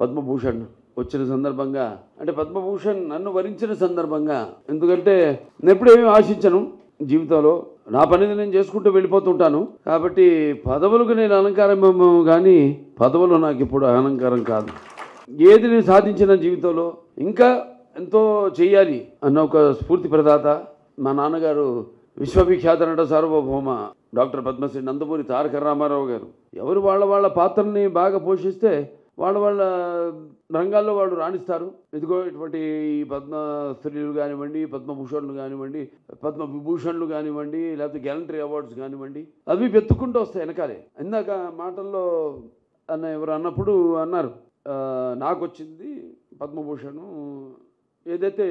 పద్మభూషణ్ వచ్చిన సందర్భంగా అంటే పద్మభూషణ్ నన్ను వరించిన సందర్భంగా ఎందుకంటే నేను ఎప్పుడేమీ ఆశించను జీవితంలో నా పనిని నేను చేసుకుంటూ వెళ్ళిపోతుంటాను కాబట్టి పదవులకు నేను అలంకారమేమో కానీ పదవులు నాకు ఇప్పుడు అలంకారం కాదు ఏది నేను సాధించిన జీవితంలో ఇంకా ఎంతో చేయాలి అన్న ఒక స్ఫూర్తి ప్రదాత మా నాన్నగారు విశ్వవిఖ్యాత నట సార్వభౌమ డాక్టర్ పద్మశ్రీ నందమూరి తారక రామారావు గారు ఎవరు వాళ్ళ పాత్రల్ని బాగా పోషిస్తే వాళ్ళ రంగాల్లో వాళ్ళు రాణిస్తారు ఇదిగో ఇటువంటి పద్మశ్రీలు కానివ్వండి పద్మభూషణ్లు కానివ్వండి పద్మవిభూషణ్లు కానివ్వండి లేకపోతే గ్యాలంటరీ అవార్డ్స్ కానివ్వండి అవి వెతుక్కుంటూ వస్తాయి వెనకాలే ఇందాక మాటల్లో ఎవరు అన్నప్పుడు అన్నారు నాకు వచ్చింది పద్మభూషణ్ ఏదైతే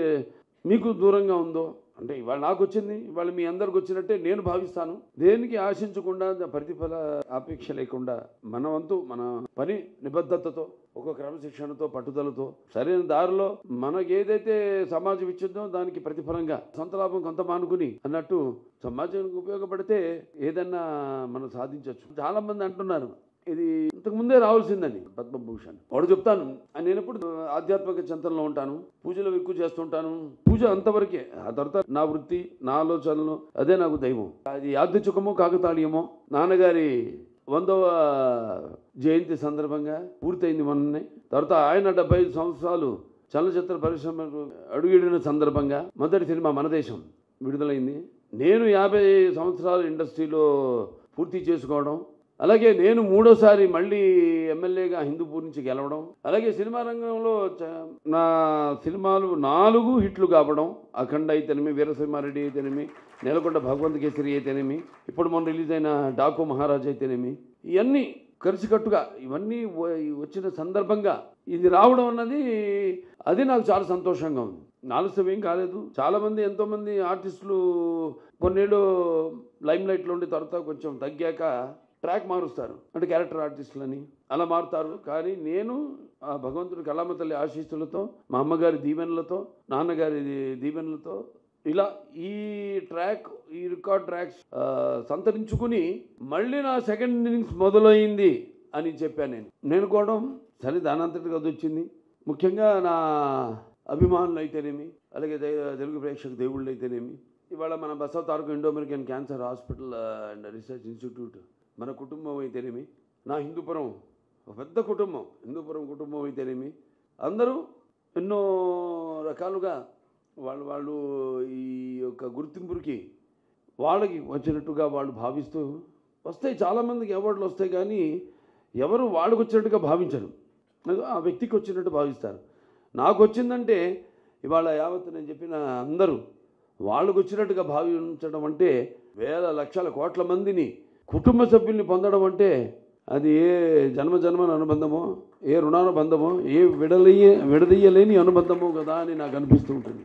మీకు దూరంగా ఉందో అంటే ఇవాళ నాకు వచ్చింది ఇవాళ మీ అందరికి వచ్చినట్టే నేను భావిస్తాను దేనికి ఆశించకుండా ప్రతిఫల ఆపేక్ష లేకుండా మన వంతు మన పని నిబద్ధతతో ఒక క్రమశిక్షణతో పట్టుదలతో సరైన దారిలో మనకి ఏదైతే సమాజం ఇచ్చిందో దానికి ప్రతిఫలంగా సొంత లాభం కొంత మానుకుని అన్నట్టు సమాజానికి ఉపయోగపడితే ఏదన్నా మనం సాధించవచ్చు చాలా మంది అంటున్నారు ఇది ఇంతకుముందే రావాల్సిందని పద్మభూషణ్ వాడు చెప్తాను నేను ఎప్పుడు ఆధ్యాత్మిక చింతనలో ఉంటాను పూజలు ఎక్కువ చేస్తుంటాను పూజ అంతవరకే ఆ తర్వాత నా వృత్తి నా ఆలోచనలు అదే నాకు దైవం అది యాదృచ్ఛికమో కాకతాళీయమో నాన్నగారి 100వ జయంతి సందర్భంగా పూర్తయింది మొన్ననే తర్వాత ఆయన 75 సంవత్సరాలు చలనచిత్ర పరిశ్రమకు అడుగిడిన సందర్భంగా మొదటి సినిమా మన దేశం విడుదలైంది నేను 50 సంవత్సరాలు ఇండస్ట్రీలో పూర్తి చేసుకోవడం అలాగే నేను మూడోసారి మళ్ళీ ఎమ్మెల్యేగా హిందూపూర్ నుంచి గెలవడం అలాగే సినిమా రంగంలో నా సినిమాలు 4 హిట్లు కావడం అఖండ అయితేనేమి వీరసింహారెడ్డి అయితేనేమి నేలకొండ భగవంత్ కేసరి అయితేనేమి ఇప్పుడు మొన్న రిలీజ్ అయిన డాకు మహారాజ్ అయితేనేమి ఇవన్నీ కలిసికట్టుగా ఇవన్నీ వచ్చిన సందర్భంగా ఇది రావడం అన్నది అది నాకు చాలా సంతోషంగా ఉంది ఆలస్యం ఏం కాలేదు చాలామంది ఎంతోమంది ఆర్టిస్టులు కొన్నేళ్ళు లైమ్ లైట్లో ఉండి తర్వాత కొంచెం తగ్గాక ట్రాక్ మారుస్తారు అంటే క్యారెక్టర్ ఆర్టిస్టులని అలా మారుతారు కానీ నేను ఆ భగవంతుడి కళామ తల్లి ఆశీస్సులతో మా అమ్మగారి దీవెనలతో నాన్నగారి దీవెనలతో ఇలా ఈ రికార్డ్ ట్రాక్స్ సంతరించుకుని మళ్ళీ నా సెకండ్ ఇన్నింగ్స్ మొదలైంది అని చెప్పాను నేను కూడా సరే దానంతటికి అది వచ్చింది ముఖ్యంగా నా అభిమానులు అయితేనేమి అలాగే తెలుగు ప్రేక్షక దేవుళ్ళు అయితేనేమి ఇవాళ మన Basava Taraka Indo American Cancer Hospital and Research Institute మన కుటుంబం అయితేనేమి నా హిందూపురం ఒక పెద్ద కుటుంబం హిందూపురం కుటుంబం అయితేనేమి అందరూ ఎన్నో రకాలుగా వాళ్ళు ఈ యొక్క గుర్తింపుకి వాళ్ళకి వచ్చినట్టుగా వాళ్ళు భావిస్తూ వస్తాయి చాలామందికి అవార్డులు వస్తాయి కానీ ఎవరు వాళ్ళకు వచ్చినట్టుగా భావించరు ఆ వ్యక్తికి వచ్చినట్టు భావిస్తారు నాకు వచ్చిందంటే ఇవాళ యావత్ నేను చెప్పిన అందరూ వాళ్ళకు వచ్చినట్టుగా భావించడం అంటే వేల లక్షల కోట్ల మందిని కుటుంబ సభ్యుల్ని పొందడం అంటే అది ఏ జన్మ అనుబంధమో ఏ రుణానుబంధమో ఏ విడదీయలేని అనుబంధమో కదా అని నాకు అనిపిస్తూ ఉంటుంది